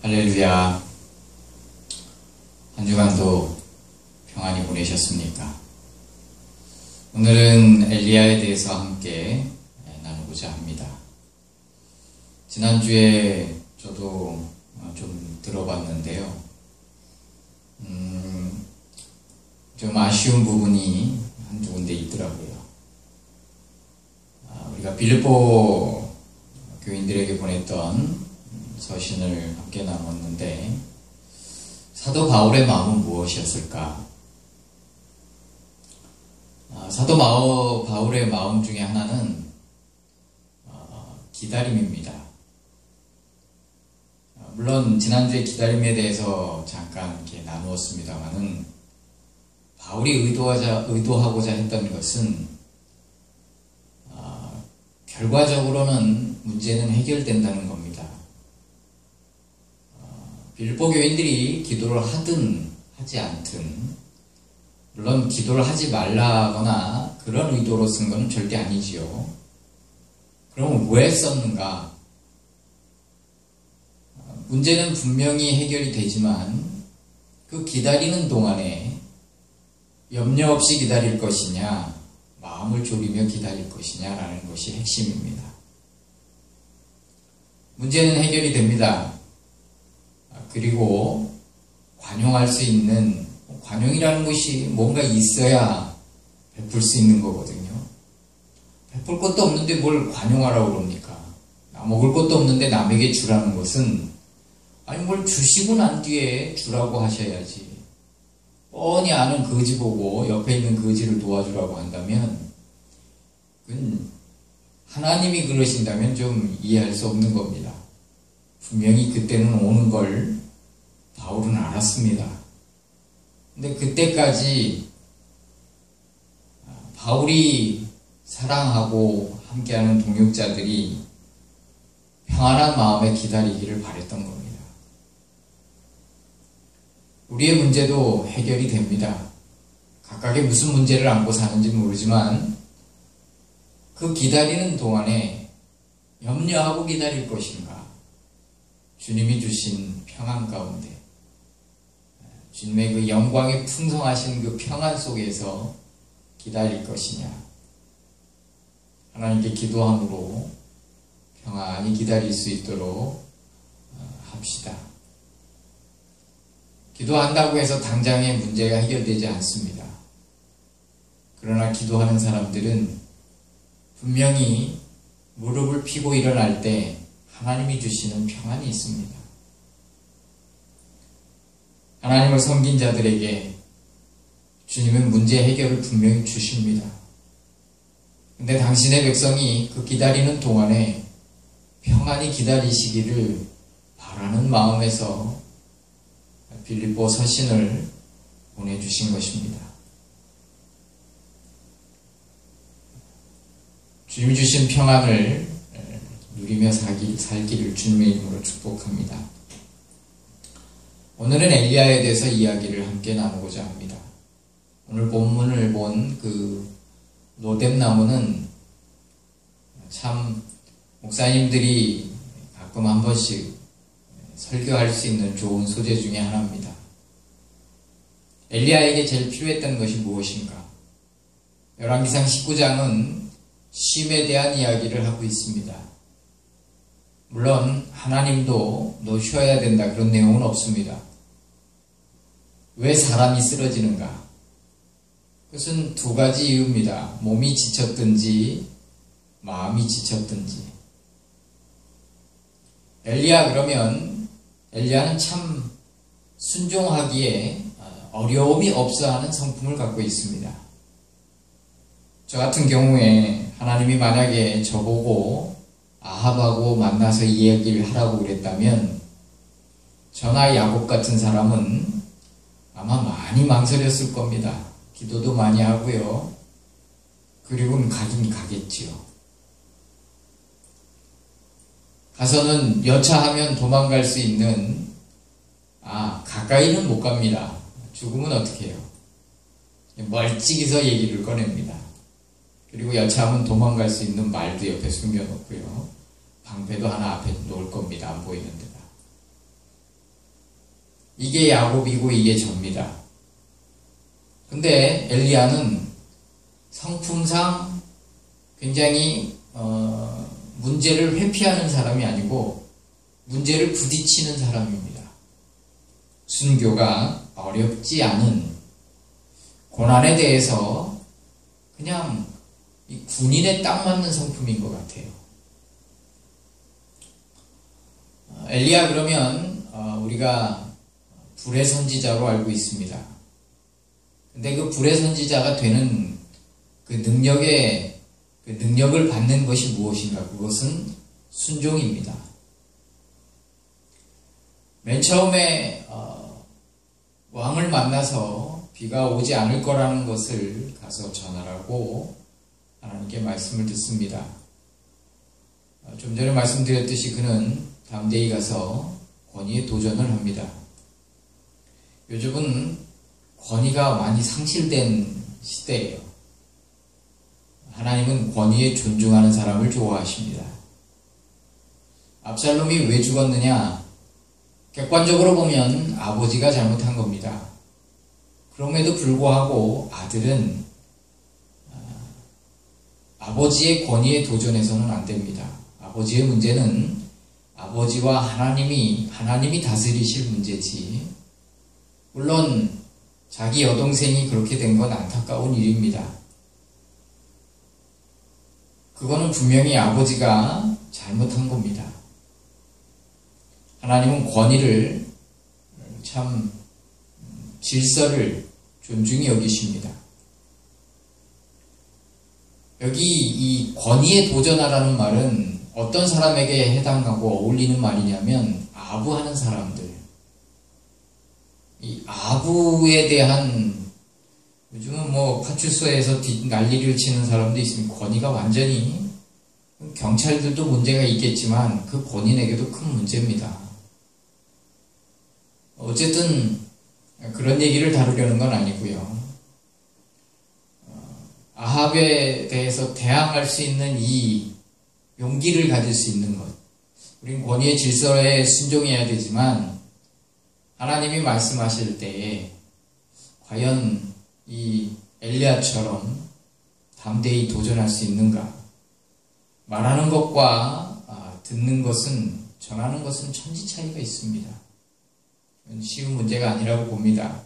할렐루야. 한 주간도 평안히 보내셨습니까? 오늘은 엘리야에 대해서 함께 나누고자 합니다. 지난주에 저도 좀 들어봤는데요. 좀 아쉬운 부분이 한두 군데 있더라고요. 우리가 빌립보 교인들에게 보냈던 서신을 함께 나눴는데 사도 바울의 마음은 무엇이었을까? 사도 바울의 마음 중에 하나는 기다림입니다. 물론 지난주에 기다림에 대해서 잠깐 이렇게 나누었습니다만은 바울이 의도하고자 했던 것은 결과적으로는 문제는 해결된다는 겁니다. 빌립보 교인들이 기도를 하든 하지 않든, 물론 기도를 하지 말라거나 그런 의도로 쓴 건 절대 아니지요. 그럼 왜 썼는가? 문제는 분명히 해결이 되지만 그 기다리는 동안에 염려 없이 기다릴 것이냐, 마음을 졸이며 기다릴 것이냐라는 것이 핵심입니다. 문제는 해결이 됩니다. 그리고 관용할 수 있는, 관용이라는 것이 뭔가 있어야 베풀 수 있는 거거든요. 베풀 것도 없는데 뭘 관용하라고 그럽니까? 먹을 것도 없는데 남에게 주라는 것은, 아니 뭘 주시고 난 뒤에 주라고 하셔야지. 뻔히 아는 거지 보고 옆에 있는 거지를 도와주라고 한다면 그건 하나님이 그러신다면 좀 이해할 수 없는 겁니다. 분명히 그때는 오는 걸 바울은 알았습니다. 근데 그때까지 바울이 사랑하고 함께하는 동역자들이 평안한 마음에 기다리기를 바랬던 겁니다. 우리의 문제도 해결이 됩니다. 각각의 무슨 문제를 안고 사는지 모르지만 그 기다리는 동안에 염려하고 기다릴 것인가? 주님이 주신 평안 가운데, 주님의 그 영광에 풍성하신 그 평안 속에서 기다릴 것이냐? 하나님께 기도함으로 평안히 기다릴 수 있도록 합시다. 기도한다고 해서 당장의 문제가 해결되지 않습니다. 그러나 기도하는 사람들은 분명히 무릎을 펴고 일어날 때 하나님이 주시는 평안이 있습니다. 하나님을 섬긴 자들에게 주님은 문제 해결을 분명히 주십니다. 근데 당신의 백성이 그 기다리는 동안에 평안히 기다리시기를 바라는 마음에서 빌립보 서신을 보내주신 것입니다. 주님이 주신 평안을 누리며 살기를 주님의 이름으로 축복합니다. 오늘은 엘리야에 대해서 이야기를 함께 나누고자 합니다. 오늘 본문을 본 그 노뎀나무는 참 목사님들이 가끔 한 번씩 설교할 수 있는 좋은 소재 중에 하나입니다. 엘리야에게 제일 필요했던 것이 무엇인가? 열왕기상 19장은 쉼에 대한 이야기를 하고 있습니다. 물론 하나님도 너 쉬어야 된다 그런 내용은 없습니다. 왜 사람이 쓰러지는가? 그것은 두 가지 이유입니다. 몸이 지쳤든지 마음이 지쳤든지. 엘리야는 참 순종하기에 어려움이 없어하는 성품을 갖고 있습니다. 저 같은 경우에 하나님이 만약에 저보고 아합하고 만나서 이야기를 하라고 그랬다면 저나 야곱 같은 사람은 아마 많이 망설였을 겁니다. 기도도 많이 하고요. 그리고는 가긴 가겠지요. 가서는 여차하면 도망갈 수 있는, 가까이는 못 갑니다. 죽으면 어떻게 해요? 멀찍이서 얘기를 꺼냅니다. 그리고 여차하면 도망갈 수 있는 말도 옆에 숨겨놓고요. 방패도 하나 앞에 놓을 겁니다. 안 보이는 데다. 이게 야곱이고 이게 접니다. 근데 엘리야는 성품상 굉장히 문제를 회피하는 사람이 아니고 문제를 부딪히는 사람입니다. 순교가 어렵지 않은 고난에 대해서 그냥 이 군인에 딱 맞는 성품인 것 같아요. 엘리야 그러면 우리가 불의 선지자로 알고 있습니다. 근데 그 불의 선지자가 되는 그 능력을 받는 것이 무엇인가? 그것은 순종입니다. 맨 처음에 왕을 만나서 비가 오지 않을 거라는 것을 가서 전하라고 하나님께 말씀을 듣습니다. 좀 전에 말씀드렸듯이 그는 담대히 가서 권위에 도전을 합니다. 요즘은 권위가 많이 상실된 시대예요. 하나님은 권위에 존중하는 사람을 좋아하십니다. 압살롬이 왜 죽었느냐? 객관적으로 보면 아버지가 잘못한 겁니다. 그럼에도 불구하고 아들은 아버지의 권위에 도전해서는 안 됩니다. 아버지의 문제는 아버지와 하나님이 다스리실 문제지. 물론 자기 여동생이 그렇게 된 건 안타까운 일입니다. 그거는 분명히 아버지가 잘못한 겁니다. 하나님은 권위를 참 질서를 존중히 여기십니다. 여기 이 권위에 도전하라는 말은 어떤 사람에게 해당하고 어울리는 말이냐면 아부하는 사람들. 이 아부에 대한 요즘은 파출소에서 난리를 치는 사람도 있습니다. 권위가 완전히 경찰들도 문제가 있겠지만 그 본인에게도 큰 문제입니다. 어쨌든 그런 얘기를 다루려는 건 아니고요. 아합에 대해서 대항할 수 있는 이 용기를 가질 수 있는 것. 우린 권위의 질서에 순종해야 되지만 하나님이 말씀하실 때에 과연 이 엘리야처럼 담대히 도전할 수 있는가? 말하는 것과 듣는 것은, 전하는 것은 천지 차이가 있습니다. 쉬운 문제가 아니라고 봅니다.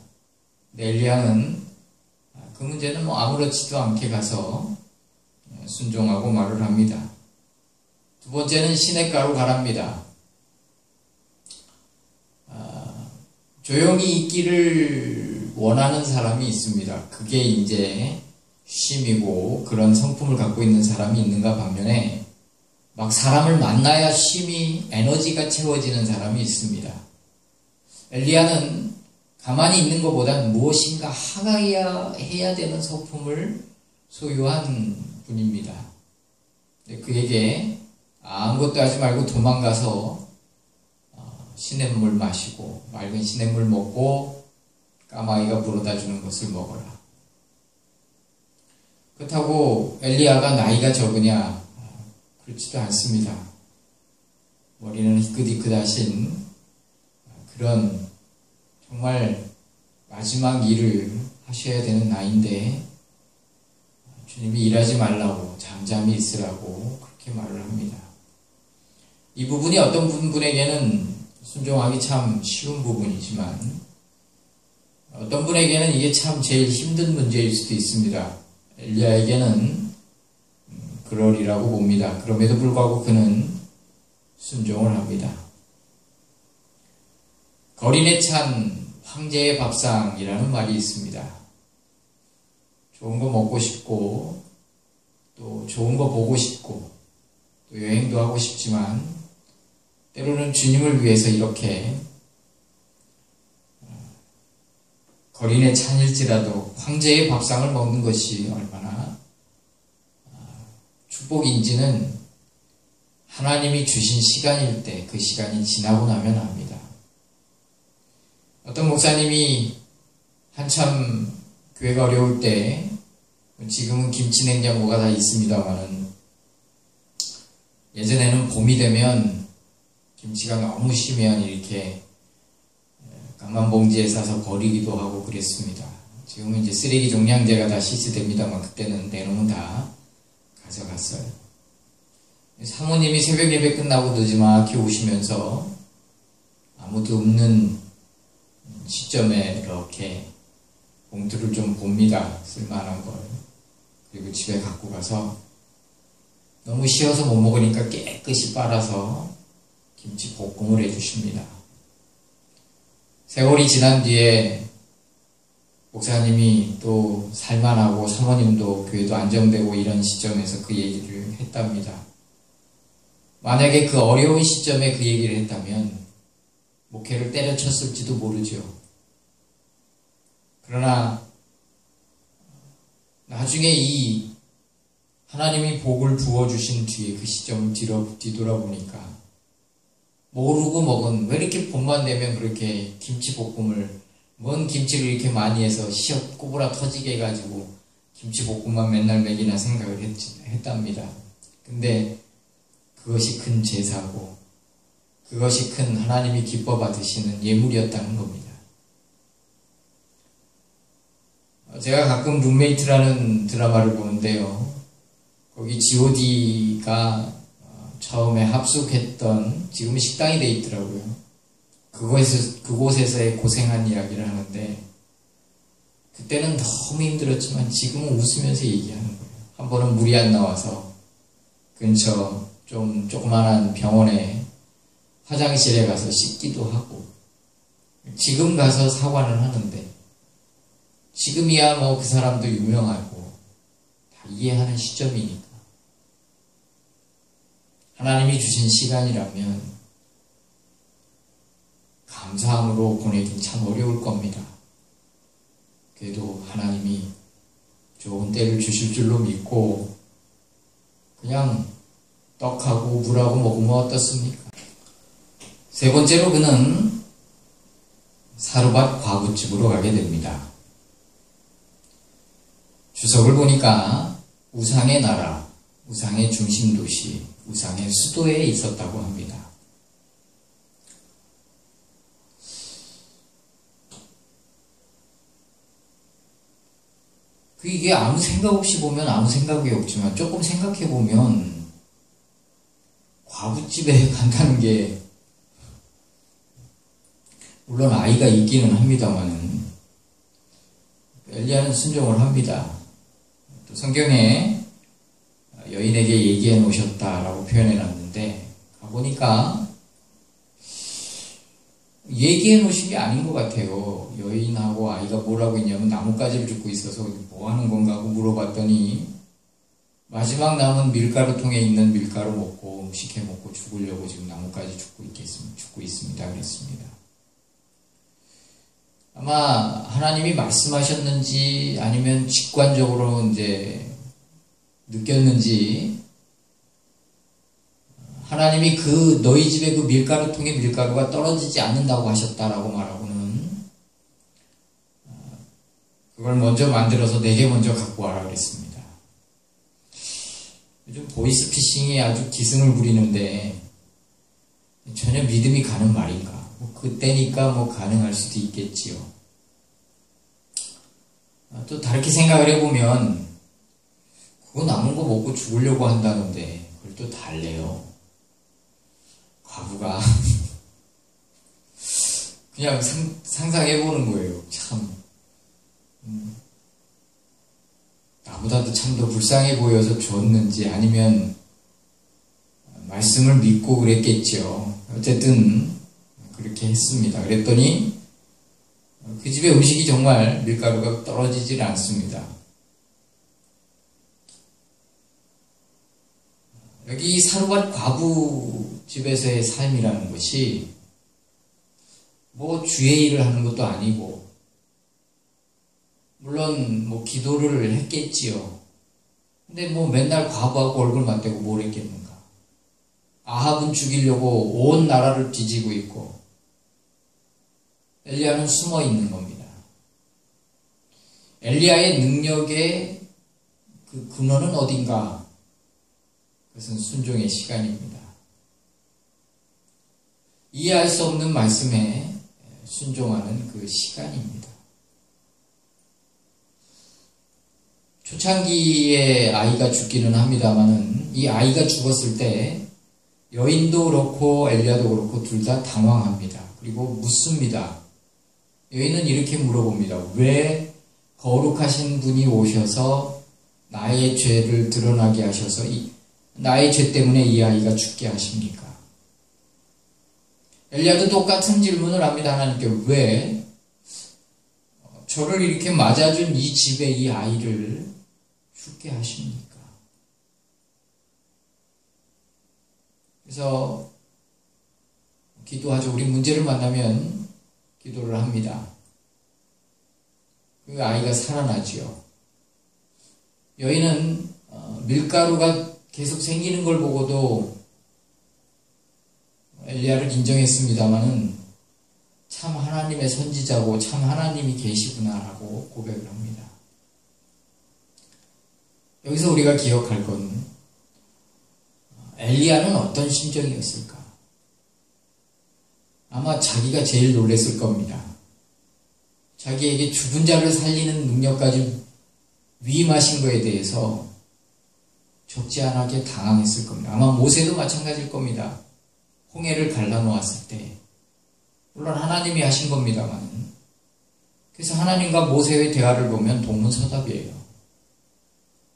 엘리야는 그 문제는 아무렇지도 않게 가서 순종하고 말을 합니다. 두 번째는 시냇가로 가랍니다. 조용히 있기를 원하는 사람이 있습니다. 그게 이제 쉼이고 그런 성품을 갖고 있는 사람이 있는가 반면에 막 사람을 만나야 쉼이 에너지가 채워지는 사람이 있습니다. 엘리야는 가만히 있는 것보단 무엇인가 하가해야 되는 성품을 소유한 분입니다. 그에게 아무것도 하지 말고 도망가서 시냇물 마시고 맑은 시냇물 먹고 까마귀가 물어다 주는 것을 먹어라. 그렇다고 엘리야가 나이가 적으냐? 그렇지도 않습니다. 머리는 희끗희끗하신 그런 정말 마지막 일을 하셔야 되는 나이인데 주님이 일하지 말라고 잠잠히 있으라고 그렇게 말을 합니다. 이 부분이 어떤 분에게는 순종하기 참 쉬운 부분이지만 어떤 분에게는 이게 참 제일 힘든 문제일 수도 있습니다. 엘리야에게는 그러리라고 봅니다. 그럼에도 불구하고 그는 순종을 합니다. 거린에 찬 황제의 밥상이라는 말이 있습니다. 좋은 거 먹고 싶고 또 좋은 거 보고 싶고 또 여행도 하고 싶지만 때로는 주님을 위해서 이렇게 거린에 찬일지라도 황제의 밥상을 먹는 것이 얼마나 축복인지는 하나님이 주신 시간일 때 그 시간이 지나고 나면 압니다. 어떤 목사님이 한참 교회가 어려울 때 지금은 김치 냉장고가 다 있습니다만은 예전에는 봄이 되면 김치가 너무 심하면 이렇게 까만 봉지에 싸서 버리기도 하고 그랬습니다. 지금은 이제 쓰레기 종량제가 다 실시됩니다만 그때는 내놓으면 다 가져갔어요. 사모님이 새벽 예배 끝나고 늦지막히 오시면서 아무도 없는 시점에 이렇게 봉투를 좀 봅니다. 쓸만한 걸. 그리고 집에 갖고 가서 너무 쉬어서 못 먹으니까 깨끗이 빨아서 김치 볶음을 해주십니다. 세월이 지난 뒤에 목사님이 또 살만하고 사모님도 교회도 안정되고 이런 시점에서 그 얘기를 했답니다. 만약에 그 어려운 시점에 그 얘기를 했다면 목회를 때려쳤을지도 모르죠. 그러나 나중에 이 하나님이 복을 부어주신 뒤에 그 시점을 뒤돌아보니까 모르고 먹은, 왜 이렇게 봄만 되면 그렇게 김치볶음을, 뭔 김치를 이렇게 많이 해서 시업 꼬부라 터지게 해가지고 김치볶음만 맨날 먹이나 생각을 했답니다. 근데 그것이 큰 제사고 그것이 큰 하나님이 기뻐 받으시는 예물이었다는 겁니다. 제가 가끔 룸메이트라는 드라마를 보는데요. 거기 god가 처음에 합숙했던, 지금은 식당이 돼 있더라고요. 그곳에서의 고생한 이야기를 하는데 그때는 너무 힘들었지만 지금은 웃으면서 얘기하는 거예요. 한 번은 물이 안 나와서 근처 좀 조그만한 병원에 화장실에 가서 씻기도 하고, 지금 가서 사과는 하는데 지금이야 뭐 그 사람도 유명하고 다 이해하는 시점이니까 하나님이 주신 시간이라면 감사함으로 보내긴 참 어려울 겁니다. 그래도 하나님이 좋은 때를 주실 줄로 믿고 그냥 떡하고 물하고 먹으면 어떻습니까? 세 번째로 그는 사르밧 과부집으로 가게 됩니다. 주석을 보니까 우상의 나라, 우상의 중심 도시, 우상의 수도에 있었다고 합니다. 이게 아무 생각 없이 보면 아무 생각이 없지만 조금 생각해 보면 과부집에 간다는 게, 물론 아이가 있기는 합니다만은 엘리야는 순종을 합니다. 또 성경에 여인에게 얘기해 놓으셨다라고 표현해 놨는데 가보니까 얘기해 놓으신 게 아닌 것 같아요. 여인하고 아이가 뭘 하고 있냐면 나뭇가지를 줍고 있어서 뭐 하는 건가 하고 물어봤더니 마지막 남은 밀가루통에 있는 밀가루 먹고 음식해 먹고 죽으려고 지금 나뭇가지 죽고 있습니다. 그랬습니다. 아마 하나님이 말씀하셨는지 아니면 직관적으로 이제 느꼈는지 하나님이 그 너희 집에 그 밀가루통에 밀가루가 떨어지지 않는다고 하셨다라고 말하고는 그걸 먼저 만들어서 내게 먼저 갖고 와라 그랬습니다. 요즘 보이스피싱이 아주 기승을 부리는데 전혀 믿음이 가는 말인가? 뭐 그때니까 뭐 가능할 수도 있겠지요. 또 다르게 생각을 해보면 그거 남은 거 먹고 죽으려고 한다는데 그걸 또 달래요. 과부가 그냥 상상해보는 거예요. 참 나보다도 참 더 불쌍해 보여서 줬는지 아니면 말씀을 믿고 그랬겠죠. 어쨌든 그렇게 했습니다. 그랬더니 그 집에 음식이 정말 밀가루가 떨어지질 않습니다. 여기 사르밧 과부 집에서의 삶이라는 것이 뭐 주의 일을 하는 것도 아니고, 물론 뭐 기도를 했겠지요. 근데 뭐 맨날 과부하고 얼굴 맞대고 뭘 했겠는가. 아합은 죽이려고 온 나라를 뒤지고 있고 엘리야는 숨어 있는 겁니다. 엘리야의 능력의 그 근원은 어딘가? 그것은 순종의 시간입니다. 이해할 수 없는 말씀에 순종하는 그 시간입니다. 초창기에 아이가 죽기는 합니다만은 이 아이가 죽었을 때 여인도 그렇고 엘리야도 그렇고 둘 다 당황합니다. 그리고 묻습니다. 여인은 이렇게 물어봅니다. 왜 거룩하신 분이 오셔서 나의 죄를 드러나게 하셔서 나의 죄 때문에 이 아이가 죽게 하십니까? 엘리야도 똑같은 질문을 합니다. 하나님께 왜 저를 이렇게 맞아준 이 집에 이 아이를 죽게 하십니까? 그래서 기도하죠. 우리 문제를 만나면 기도를 합니다. 그 아이가 살아나지요. 여인은 밀가루가 계속 생기는 걸 보고도 엘리야를 인정했습니다마는 참 하나님의 선지자고 참 하나님이 계시구나라고 고백을 합니다. 여기서 우리가 기억할 건 엘리야는 어떤 심정이었을까? 아마 자기가 제일 놀랐을 겁니다. 자기에게 죽은 자를 살리는 능력까지 위임하신 거에 대해서 적지 않게 당황했을 겁니다. 아마 모세도 마찬가지일 겁니다. 홍해를 갈라놓았을 때 물론 하나님이 하신 겁니다만 그래서 하나님과 모세의 대화를 보면 동문서답이에요.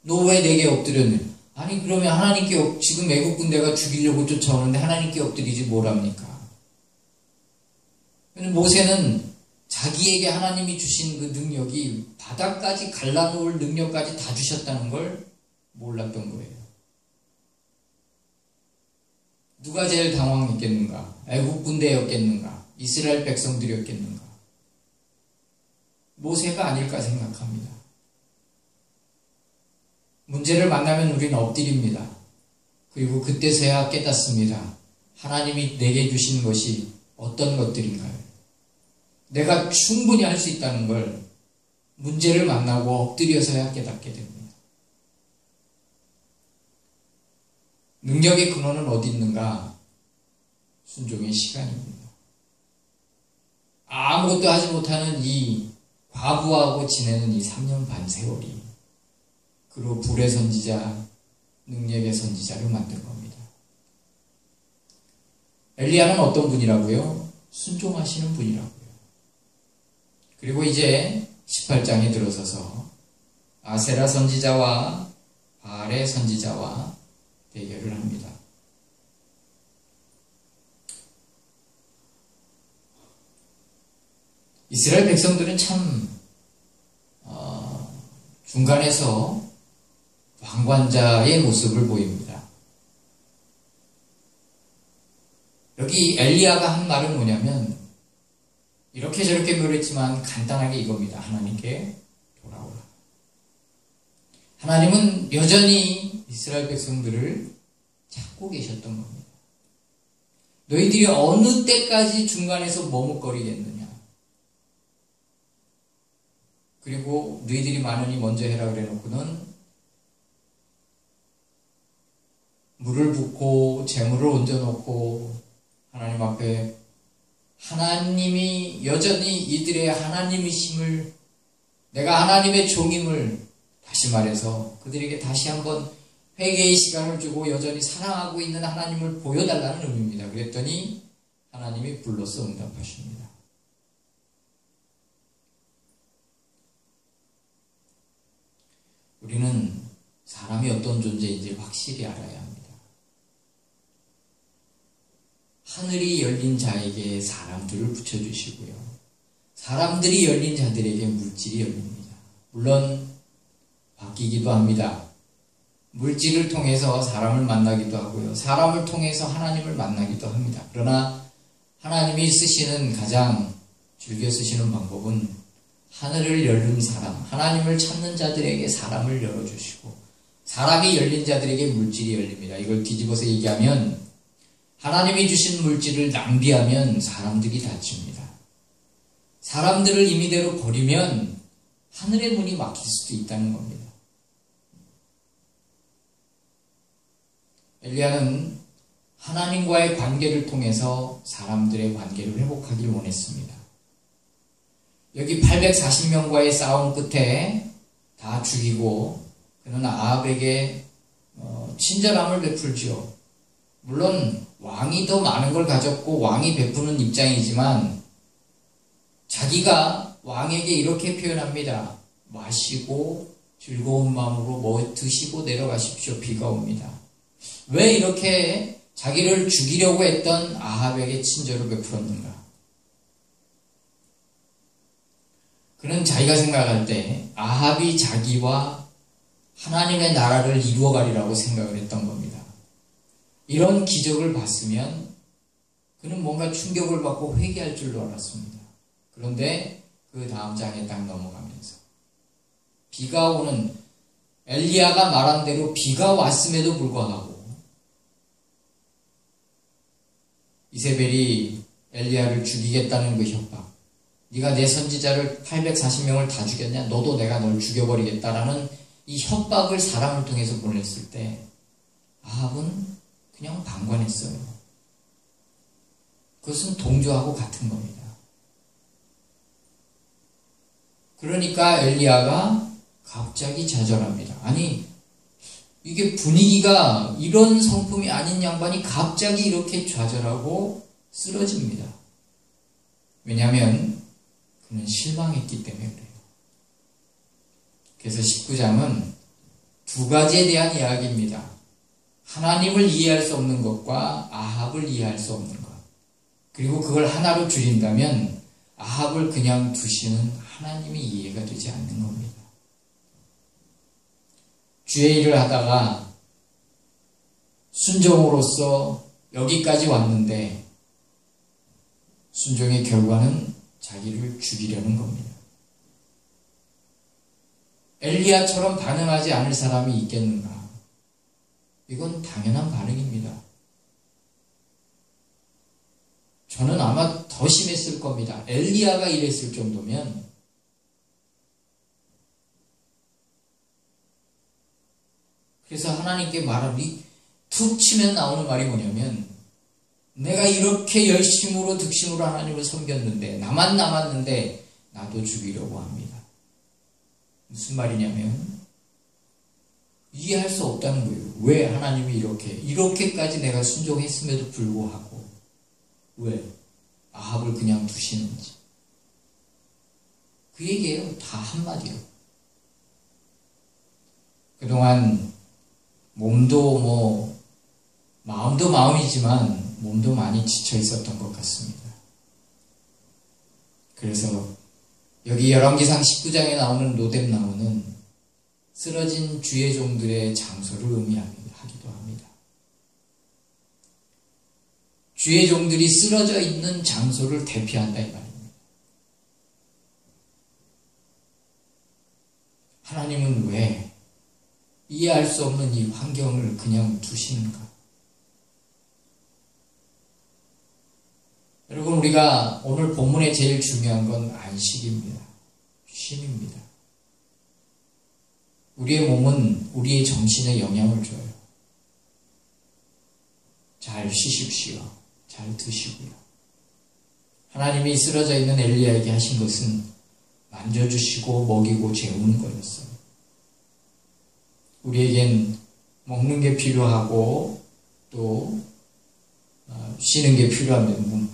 너 왜 내게 엎드렸니? 아니 그러면 하나님께 지금 애국 군대가 죽이려고 쫓아오는데 하나님께 엎드리지 뭐랍니까? 모세는 자기에게 하나님이 주신 그 능력이 바다까지 갈라놓을 능력까지 다 주셨다는 걸 몰랐던 거예요. 누가 제일 당황했겠는가? 애국 군대였겠는가? 이스라엘 백성들이었겠는가? 모세가 아닐까 생각합니다. 문제를 만나면 우리는 엎드립니다. 그리고 그때서야 깨닫습니다. 하나님이 내게 주신 것이 어떤 것들인가요? 내가 충분히 할 수 있다는 걸 문제를 만나고 엎드려서야 깨닫게 됩니다. 능력의 근원은 어디 있는가? 순종의 시간입니다. 아무것도 하지 못하는 이 과부하고 지내는 이 3년 반 세월이 그로 불의 선지자, 능력의 선지자를 만든 겁니다. 엘리야는 어떤 분이라고요? 순종하시는 분이라고요. 그리고 이제 18장에 들어서서 아세라 선지자와 바알의 선지자와 대결을 합니다. 이스라엘 백성들은 참 중간에서 방관자의 모습을 보입니다. 여기 엘리야가 한 말은 뭐냐면 이렇게 저렇게 묘했지만 간단하게 이겁니다. 하나님께 돌아오라. 하나님은 여전히 이스라엘 백성들을 찾고 계셨던 겁니다. 너희들이 어느 때까지 중간에서 머뭇거리겠느냐. 그리고 너희들이 많으니 먼저 해라 그래 놓고는 물을 붓고 재물을 얹어놓고 하나님 앞에 하나님이 여전히 이들의 하나님이심을 내가 하나님의 종임을 다시 말해서 그들에게 다시 한번 회개의 시간을 주고 여전히 사랑하고 있는 하나님을 보여달라는 의미입니다. 그랬더니 하나님이 불러서 응답하십니다. 우리는 사람이 어떤 존재인지 확실히 알아야 합니다. 하늘이 열린 자에게 사람들을 붙여주시고요. 사람들이 열린 자들에게 물질이 열립니다. 물론 바뀌기도 합니다. 물질을 통해서 사람을 만나기도 하고요. 사람을 통해서 하나님을 만나기도 합니다. 그러나 하나님이 쓰시는 가장 즐겨 쓰시는 방법은 하늘을 열는 사람, 하나님을 찾는 자들에게 사람을 열어주시고 사람이 열린 자들에게 물질이 열립니다. 이걸 뒤집어서 얘기하면 하나님이 주신 물질을 낭비하면 사람들이 다칩니다. 사람들을 임의대로 버리면 하늘의 문이 막힐 수도 있다는 겁니다. 엘리야는 하나님과의 관계를 통해서 사람들의 관계를 회복하길 원했습니다. 여기 840명과의 싸움 끝에 다 죽이고 그는 아합에게 친절함을 베풀지요. 물론 왕이 더 많은 걸 가졌고 왕이 베푸는 입장이지만 자기가 왕에게 이렇게 표현합니다. 마시고 즐거운 마음으로 뭐 드시고 내려가십시오. 비가 옵니다. 왜 이렇게 자기를 죽이려고 했던 아합에게 친절을 베풀었는가? 그는 자기가 생각할 때 아합이 자기와 하나님의 나라를 이루어가리라고 생각을 했던 겁니다. 이런 기적을 봤으면 그는 뭔가 충격을 받고 회개할 줄로 알았습니다. 그런데 그 다음 장에 딱 넘어가면서 비가 오는 엘리야가 말한 대로 비가 왔음에도 불구하고 이세벨이 엘리야를 죽이겠다는 그 협박, 네가 내 선지자를 840명을 다 죽였냐? 너도 내가 널 죽여버리겠다라는 이 협박을 사람을 통해서 보냈을 때 아합은 그냥 방관했어요. 그것은 동조하고 같은 겁니다. 그러니까 엘리야가 갑자기 좌절합니다. 아니, 이게 분위기가 이런 성품이 아닌 양반이 갑자기 이렇게 좌절하고 쓰러집니다. 왜냐하면 그는 실망했기 때문에 그래요. 그래서 19장은 두 가지에 대한 이야기입니다. 하나님을 이해할 수 없는 것과 아합을 이해할 수 없는 것. 그리고 그걸 하나로 줄인다면 아합을 그냥 두시는 하나님이 이해가 되지 않는 겁니다. 주의 일을 하다가 순종으로서 여기까지 왔는데 순종의 결과는 자기를 죽이려는 겁니다. 엘리야처럼 반응하지 않을 사람이 있겠는가? 이건 당연한 반응입니다. 저는 아마 더 심했을 겁니다. 엘리야가 이랬을 정도면 그래서 하나님께 말하니 툭 치면 나오는 말이 뭐냐면 내가 이렇게 열심으로 득심으로 하나님을 섬겼는데 나만 남았는데 나도 죽이려고 합니다. 무슨 말이냐면 이해할 수 없다는 거예요. 왜 하나님이 이렇게까지 내가 순종했음에도 불구하고 왜 아합을 그냥 두시는지. 그 얘기예요. 다 한마디요. 그동안 몸도 마음도 마음이지만 몸도 많이 지쳐 있었던 것 같습니다. 그래서 여기 열왕기상 19장에 나오는 로뎀나무는 쓰러진 주의 종들의 장소를 의미하기도 합니다. 주의 종들이 쓰러져 있는 장소를 대표한다 이 말입니다. 하나님은 왜 이해할 수 없는 이 환경을 그냥 두시는가? 여러분, 우리가 오늘 본문에 제일 중요한 건 안식입니다. 쉼입니다. 우리의 몸은 우리의 정신에 영향을 줘요. 잘 쉬십시오. 잘 드시고요. 하나님이 쓰러져 있는 엘리야에게 하신 것은 만져주시고 먹이고 재우는 거였어요. 우리에겐 먹는 게 필요하고 또 쉬는 게 필요하면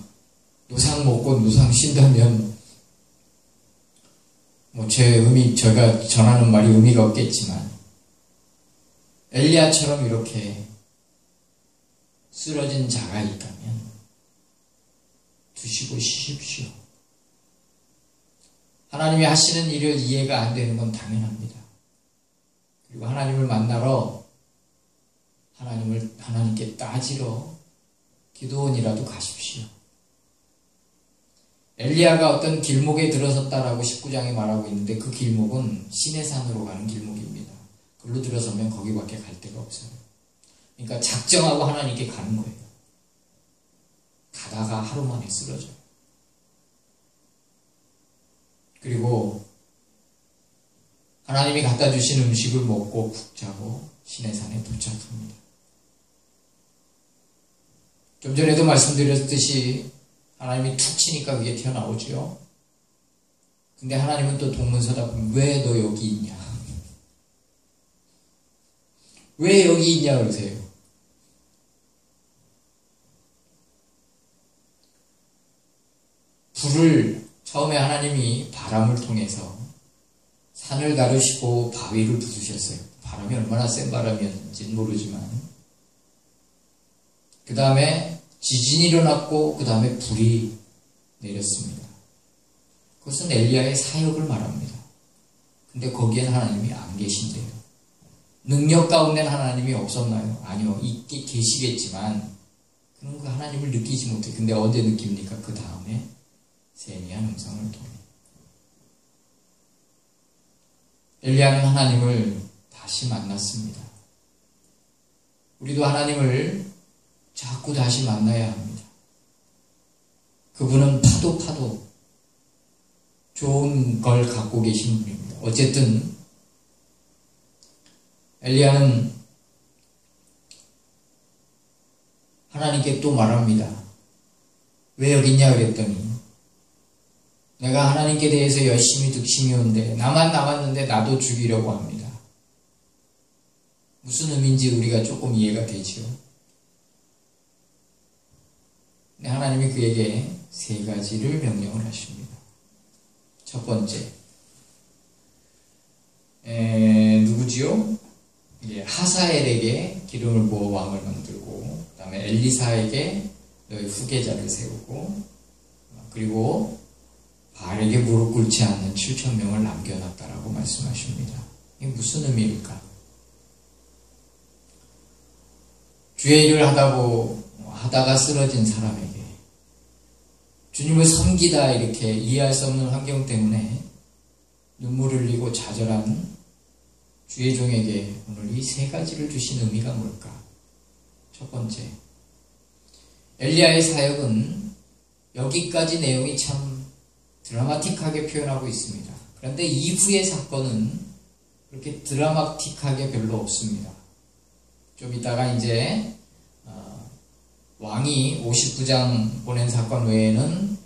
노상 먹고 노상 쉰다면 제가 전하는 말이 의미가 없겠지만 엘리야처럼 이렇게 쓰러진 자가 있다면 두시고 쉬십시오. 하나님이 하시는 일을 이해가 안 되는 건 당연합니다. 그리고 하나님을 만나러 하나님께 따지러 기도원이라도 가십시오. 엘리야가 어떤 길목에 들어섰다라고 19장에 말하고 있는데 그 길목은 시내산으로 가는 길목입니다. 그걸로 들어서면 거기밖에 갈 데가 없어요. 그러니까 작정하고 하나님께 가는 거예요. 가다가 하루 만에 쓰러져요. 그리고 하나님이 갖다 주신 음식을 먹고 푹 자고 시내산에 도착합니다. 좀 전에도 말씀드렸듯이 하나님이 툭 치니까 그게 튀어나오죠. 근데 하나님은 또 동문서답, 왜 너 여기 있냐? 왜 여기 있냐 그러세요. 불을 처음에 하나님이 바람을 통해서 산을 가르시고 바위를 부수셨어요. 바람이 얼마나 센 바람이었는지는 모르지만 그 다음에 지진이 일어났고 그 다음에 불이 내렸습니다. 그것은 엘리야의 사역을 말합니다. 근데 거기엔 하나님이 안 계신대요. 능력 가운데는 하나님이 없었나요? 아니요. 있게 계시겠지만 그런 그 하나님을 느끼지 못해요. 근데 언제 느낍니까? 그 다음에 세미한 음성을 통해. 엘리야는 하나님을 다시 만났습니다. 우리도 하나님을 자꾸 다시 만나야 합니다. 그분은 파도 좋은 걸 갖고 계신 분입니다. 어쨌든 엘리야는 하나님께 또 말합니다. 왜 여기 있냐 그랬더니 내가 하나님께 대해서 열심히 득심이온데 나만 남았는데 나도 죽이려고 합니다. 무슨 의미인지 우리가 조금 이해가 되죠. 근데 하나님이 그에게 세 가지를 명령을 하십니다. 첫 번째, 누구지요? 하사엘에게 기름을 부어 왕을 만들고, 그 다음에 엘리사에게 너희 후계자를 세우고, 그리고 바알에게 무릎 꿇지 않는 7,000명을 남겨놨다라고 말씀하십니다. 이게 무슨 의미일까? 주의 일을 하다가 쓰러진 사람에게 주님을 섬기다 이렇게 이해할 수 없는 환경 때문에 눈물을 흘리고 좌절한 주의 종에게 오늘 이 세 가지를 주신 의미가 뭘까? 첫 번째, 엘리야의 사역은 여기까지 내용이 참 드라마틱하게 표현하고 있습니다. 그런데 이후의 사건은 그렇게 드라마틱하게 별로 없습니다. 좀 이따가 이제 왕이 59장 보낸 사건 외에는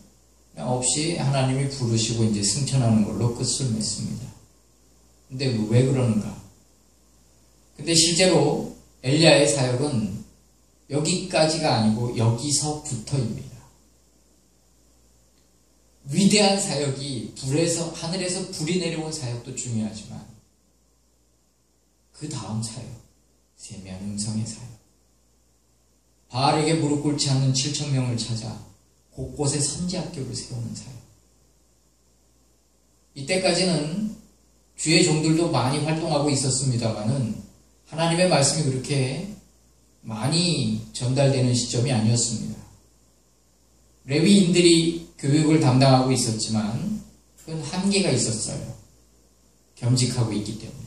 그냥 없이 하나님이 부르시고 이제 승천하는 걸로 끝을 맺습니다. 근데 왜 그러는가? 근데 실제로 엘리야의 사역은 여기까지가 아니고 여기서부터입니다. 위대한 사역이 하늘에서 불이 내려온 사역도 중요하지만 그 다음 사역, 세미한 음성의 사역, 바알에게 무릎 꿇지 않는 7,000명을 찾아 곳곳에 선지학교를 세우는 사역. 이때까지는 주의 종들도 많이 활동하고 있었습니다만은 하나님의 말씀이 그렇게 많이 전달되는 시점이 아니었습니다. 레위인들이 교육을 담당하고 있었지만 그건 한계가 있었어요. 겸직하고 있기 때문에.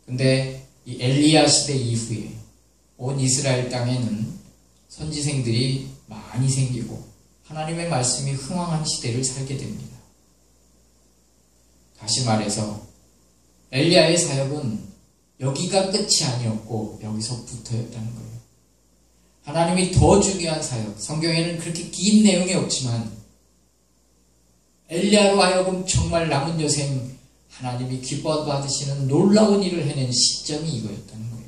근데 이 엘리야 시대 이후에 온 이스라엘 땅에는 선지생들이 많이 생기고 하나님의 말씀이 흥왕한 시대를 살게 됩니다. 다시 말해서 엘리야의 사역은 여기가 끝이 아니었고 여기서부터였다는 거예요. 하나님이 더 중요한 사역, 성경에는 그렇게 긴 내용이 없지만 엘리야로 하여금 정말 남은 여생 하나님이 기뻐 받으시는 놀라운 일을 해낸 시점이 이거였다는 거예요.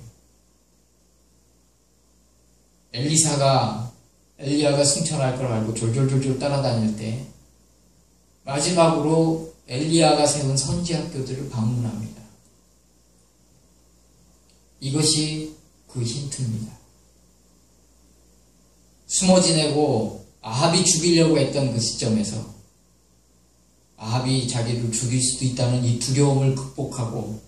엘리야가 승천할 걸 알고 졸졸졸졸 따라다닐 때 마지막으로 엘리야가 세운 선지학교들을 방문합니다. 이것이 그 힌트입니다. 숨어 지내고 아합이 죽이려고 했던 그 시점에서 아합이 자기를 죽일 수도 있다는 이 두려움을 극복하고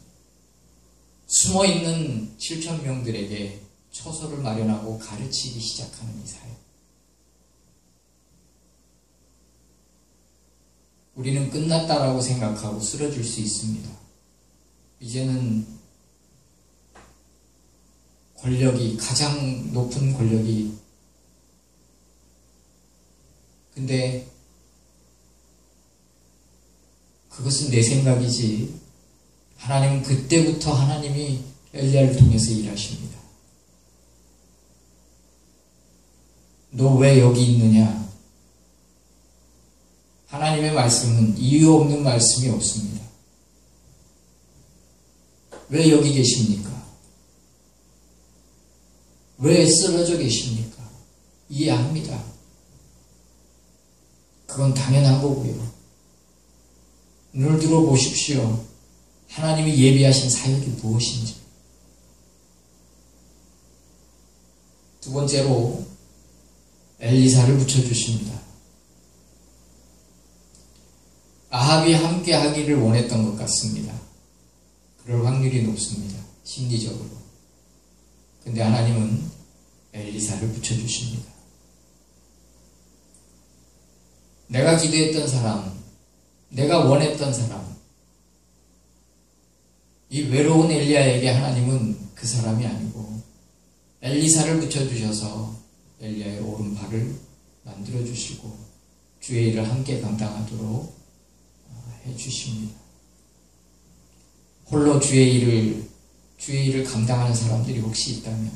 숨어있는 7,000명들에게 처소를 마련하고 가르치기 시작하는 이 사역. 우리는 끝났다라고 생각하고 쓰러질 수 있습니다. 이제는 가장 높은 권력이, 근데 그것은 내 생각이지 하나님은 그때부터 하나님이 엘리야를 통해서 일하십니다. 너 왜 여기 있느냐? 하나님의 말씀은 이유 없는 말씀이 없습니다. 왜 여기 계십니까? 왜 쓰러져 계십니까? 이해합니다. 그건 당연한 거고요. 눈을 들어보십시오. 하나님이 예비하신 사역이 무엇인지. 두 번째로 엘리사를 붙여주십니다. 아합이 함께 하기를 원했던 것 같습니다. 그럴 확률이 높습니다. 심리적으로. 근데 하나님은 엘리사를 붙여주십니다. 내가 기도했던 사람, 내가 원했던 사람, 이 외로운 엘리야에게 하나님은 그 사람이 아니고 엘리사를 붙여주셔서 엘리야의 오른팔을 만들어주시고 주의 일을 함께 감당하도록 해주십니다. 홀로 주의 일을 감당하는 사람들이 혹시 있다면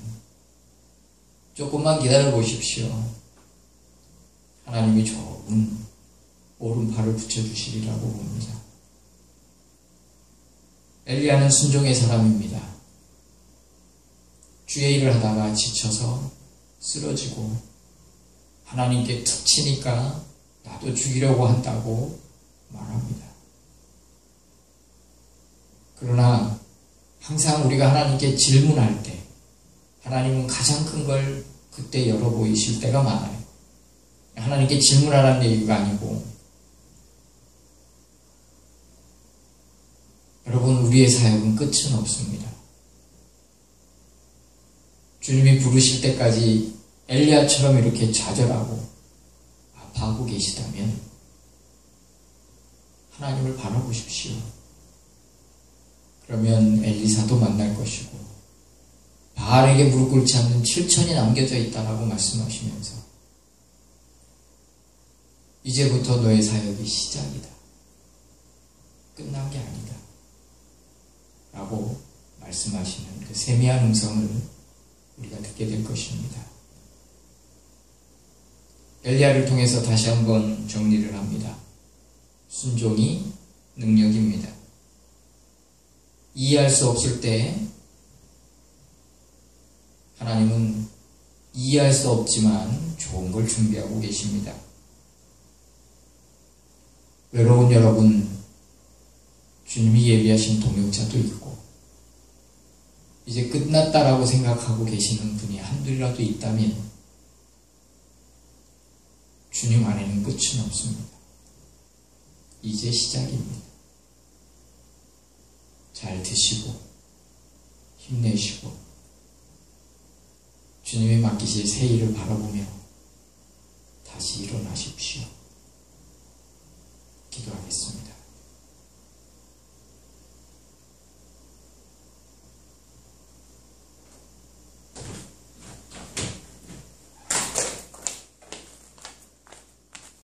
조금만 기다려 보십시오. 하나님이 좋은 오른팔을 붙여주시리라고 봅니다. 엘리야는 순종의 사람입니다. 주의 일을 하다가 지쳐서 쓰러지고 하나님께 툭 치니까 나도 죽이려고 한다고 말합니다. 그러나 항상 우리가 하나님께 질문할 때 하나님은 가장 큰 걸 그때 열어 보이실 때가 많아요. 하나님께 질문하라는 얘기가 아니고 여러분 우리의 사역은 끝은 없습니다. 주님이 부르실 때까지 엘리야처럼 이렇게 좌절하고 아파하고 계시다면 하나님을 바라보십시오. 그러면 엘리사도 만날 것이고 바알에게 무릎 꿇지 않는 7천이 남겨져 있다라고 말씀하시면서 이제부터 너의 사역이 시작이다. 끝난 게 아니다. 라고 말씀하시는 그 세미한 음성을 우리가 듣게 될 것입니다. 엘리야를 통해서 다시 한번 정리를 합니다. 순종이 능력입니다. 이해할 수 없을 때 하나님은 이해할 수 없지만 좋은 걸 준비하고 계십니다. 외로운 여러분, 주님이 예비하신 동역자도 있고 이제 끝났다라고 생각하고 계시는 분이 한둘이라도 있다면 주님 안에는 끝은 없습니다. 이제 시작입니다. 잘 드시고 힘내시고 주님이 맡기실 새 일을 바라보며 다시 일어나십시오. 기도하겠습니다.